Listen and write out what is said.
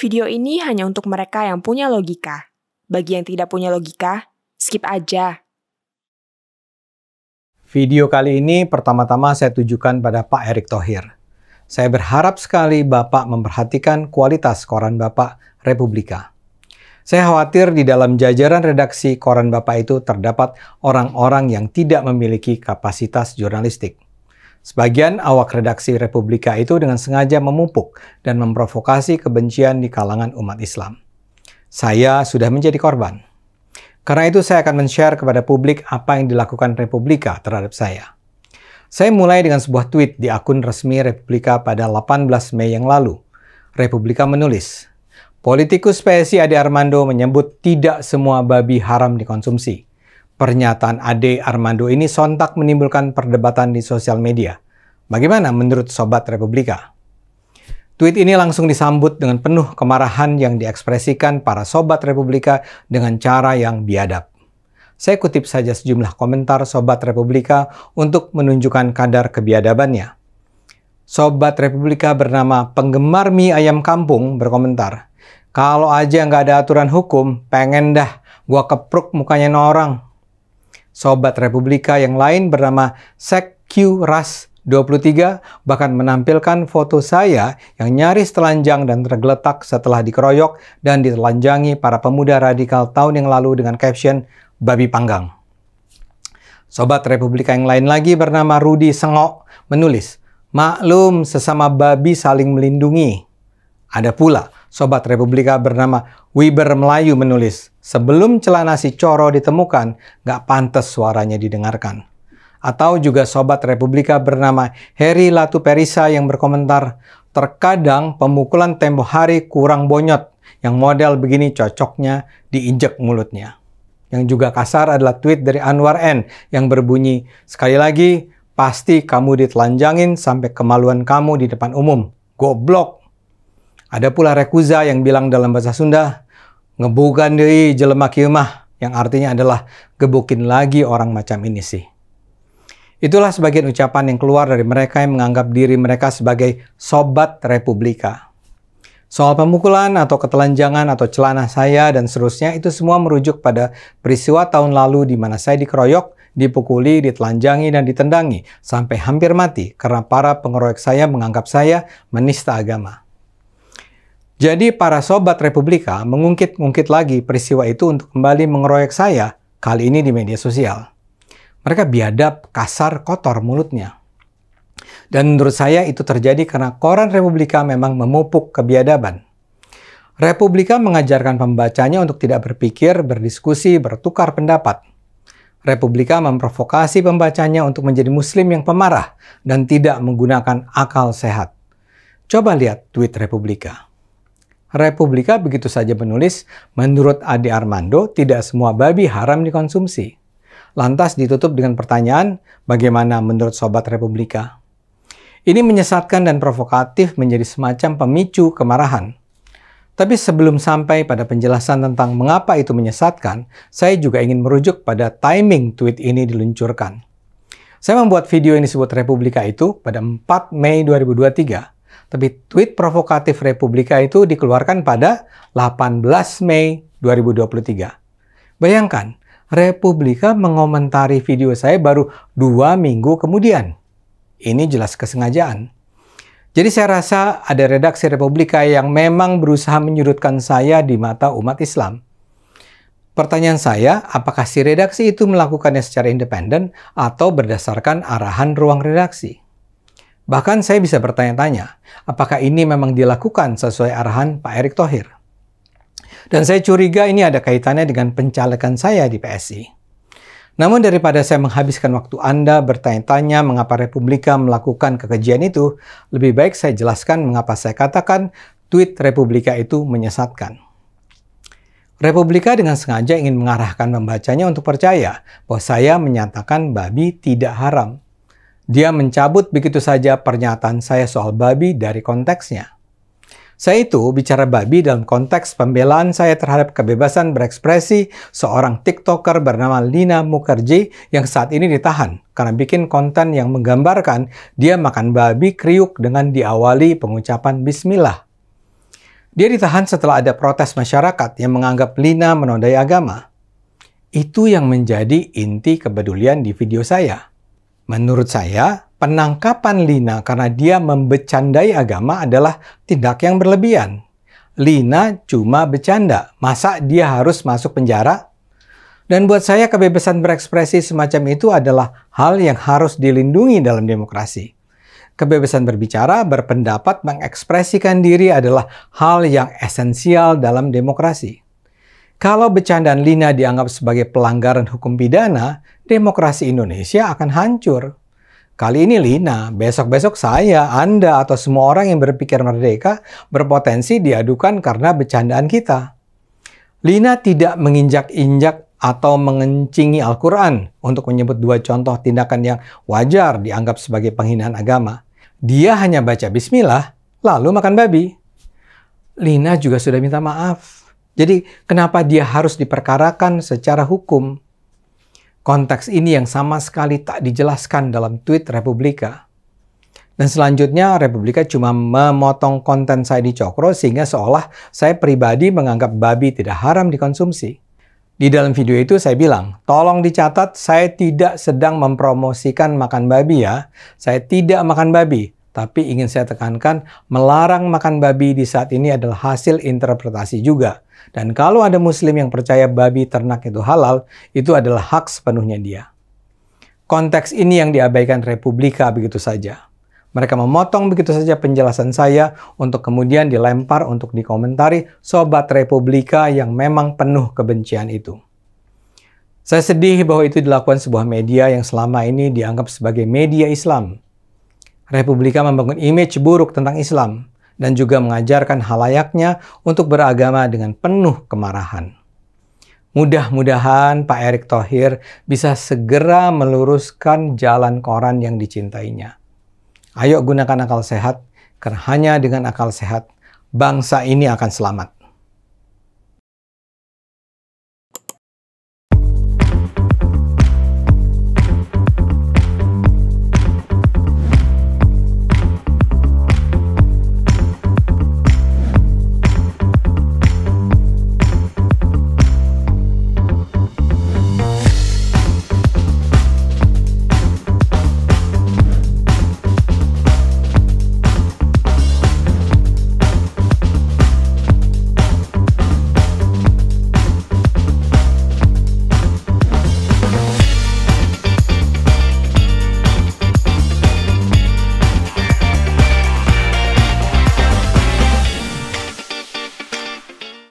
Video ini hanya untuk mereka yang punya logika. Bagi yang tidak punya logika, skip aja. Video kali ini pertama-tama saya tujukan pada Pak Erick Thohir. Saya berharap sekali Bapak memperhatikan kualitas koran Bapak, Republika. Saya khawatir di dalam jajaran redaksi koran Bapak itu terdapat orang-orang yang tidak memiliki kapasitas jurnalistik. Sebagian awak redaksi Republika itu dengan sengaja memupuk dan memprovokasi kebencian di kalangan umat Islam. Saya sudah menjadi korban. Karena itu saya akan men-share kepada publik apa yang dilakukan Republika terhadap saya. Saya mulai dengan sebuah tweet di akun resmi Republika pada 18 Mei yang lalu. Republika menulis, politikus PSI Ade Armando menyebut tidak semua babi haram dikonsumsi. Pernyataan Ade Armando ini sontak menimbulkan perdebatan di sosial media. Bagaimana menurut Sobat Republika? Tweet ini langsung disambut dengan penuh kemarahan yang diekspresikan para Sobat Republika dengan cara yang biadab. Saya kutip saja sejumlah komentar Sobat Republika untuk menunjukkan kadar kebiadabannya. Sobat Republika bernama Penggemar Mie Ayam Kampung berkomentar, kalau aja nggak ada aturan hukum, pengen dah gua kepruk mukanya orang. Sobat Republika yang lain bernama SekQRas 23 bahkan menampilkan foto saya yang nyaris telanjang dan tergeletak setelah dikeroyok dan ditelanjangi para pemuda radikal tahun yang lalu dengan caption babi panggang. Sobat Republika yang lain lagi bernama Rudi Sengok menulis, maklum sesama babi saling melindungi. Ada pula Sobat Republika bernama Wiber Melayu menulis, sebelum celana si Coro ditemukan, gak pantas suaranya didengarkan. Atau juga Sobat Republika bernama Heri Latu Perisa yang berkomentar, terkadang pemukulan tempo hari kurang bonyot, yang model begini cocoknya diinjek mulutnya. Yang juga kasar adalah tweet dari Anwar N yang berbunyi, sekali lagi, pasti kamu ditelanjangin sampai kemaluan kamu di depan umum. Goblok! Ada pula Rekuza yang bilang dalam bahasa Sunda, ngebukan deui jelema kieu mah, yang artinya adalah gebukin lagi orang macam ini sih. Itulah sebagian ucapan yang keluar dari mereka yang menganggap diri mereka sebagai Sobat Republika. Soal pemukulan atau ketelanjangan atau celana saya dan seterusnya itu semua merujuk pada peristiwa tahun lalu di mana saya dikeroyok, dipukuli, ditelanjangi, dan ditendangi sampai hampir mati karena para pengeroyok saya menganggap saya menista agama. Jadi para Sobat Republika mengungkit-ungkit lagi peristiwa itu untuk kembali mengeroyok saya, kali ini di media sosial. Mereka biadab, kasar, kotor mulutnya. Dan menurut saya itu terjadi karena koran Republika memang memupuk kebiadaban. Republika mengajarkan pembacanya untuk tidak berpikir, berdiskusi, bertukar pendapat. Republika memprovokasi pembacanya untuk menjadi muslim yang pemarah dan tidak menggunakan akal sehat. Coba lihat tweet Republika. Republika begitu saja menulis, menurut Ade Armando tidak semua babi haram dikonsumsi. Lantas ditutup dengan pertanyaan, bagaimana menurut Sobat Republika? Ini menyesatkan dan provokatif menjadi semacam pemicu kemarahan. Tapi sebelum sampai pada penjelasan tentang mengapa itu menyesatkan, saya juga ingin merujuk pada timing tweet ini diluncurkan. Saya membuat video yang disebut Republika itu pada 4 Mei 2023. Tapi tweet provokatif Republika itu dikeluarkan pada 18 Mei 2023. Bayangkan, Republika mengomentari video saya baru 2 minggu kemudian. Ini jelas kesengajaan. Jadi saya rasa ada redaksi Republika yang memang berusaha menyudutkan saya di mata umat Islam. Pertanyaan saya, apakah si redaksi itu melakukannya secara independen atau berdasarkan arahan ruang redaksi? Bahkan saya bisa bertanya-tanya, apakah ini memang dilakukan sesuai arahan Pak Erick Thohir? Dan saya curiga ini ada kaitannya dengan pencalekan saya di PSI. Namun daripada saya menghabiskan waktu Anda bertanya-tanya mengapa Republika melakukan kekejian itu, lebih baik saya jelaskan mengapa saya katakan tweet Republika itu menyesatkan. Republika dengan sengaja ingin mengarahkan pembacanya untuk percaya bahwa saya menyatakan babi tidak haram. Dia mencabut begitu saja pernyataan saya soal babi dari konteksnya. Saya itu bicara babi dalam konteks pembelaan saya terhadap kebebasan berekspresi seorang TikToker bernama Lina Mukherjee yang saat ini ditahan karena bikin konten yang menggambarkan dia makan babi kriuk dengan diawali pengucapan bismillah. Dia ditahan setelah ada protes masyarakat yang menganggap Lina menodai agama. Itu yang menjadi inti kepedulian di video saya. Menurut saya, penangkapan Lina karena dia membecandai agama adalah tindak yang berlebihan. Lina cuma bercanda, masa dia harus masuk penjara? Dan buat saya kebebasan berekspresi semacam itu adalah hal yang harus dilindungi dalam demokrasi. Kebebasan berbicara, berpendapat, mengekspresikan diri adalah hal yang esensial dalam demokrasi. Kalau bercandaan Lina dianggap sebagai pelanggaran hukum pidana, demokrasi Indonesia akan hancur. Kali ini Lina, besok-besok saya, Anda, atau semua orang yang berpikir merdeka berpotensi diadukan karena bercandaan kita. Lina tidak menginjak-injak atau mengencingi Al-Quran untuk menyebut dua contoh tindakan yang wajar dianggap sebagai penghinaan agama. Dia hanya baca bismillah, lalu makan babi. Lina juga sudah minta maaf. Jadi kenapa dia harus diperkarakan secara hukum? Konteks ini yang sama sekali tak dijelaskan dalam tweet Republika. Dan selanjutnya Republika cuma memotong konten saya di Cokro sehingga seolah saya pribadi menganggap babi tidak haram dikonsumsi. Di dalam video itu saya bilang, tolong dicatat saya tidak sedang mempromosikan makan babi ya. Saya tidak makan babi, tapi ingin saya tekankan melarang makan babi di saat ini adalah hasil interpretasi juga. Dan kalau ada muslim yang percaya babi ternak itu halal, itu adalah hak sepenuhnya dia. Konteks ini yang diabaikan Republika begitu saja. Mereka memotong begitu saja penjelasan saya untuk kemudian dilempar untuk dikomentari Sobat Republika yang memang penuh kebencian itu. Saya sedih bahwa itu dilakukan sebuah media yang selama ini dianggap sebagai media Islam. Republika membangun image buruk tentang Islam dan juga mengajarkan halayaknya untuk beragama dengan penuh kemarahan. Mudah-mudahan Pak Erick Thohir bisa segera meluruskan jalan koran yang dicintainya. Ayo gunakan akal sehat, karena hanya dengan akal sehat, bangsa ini akan selamat.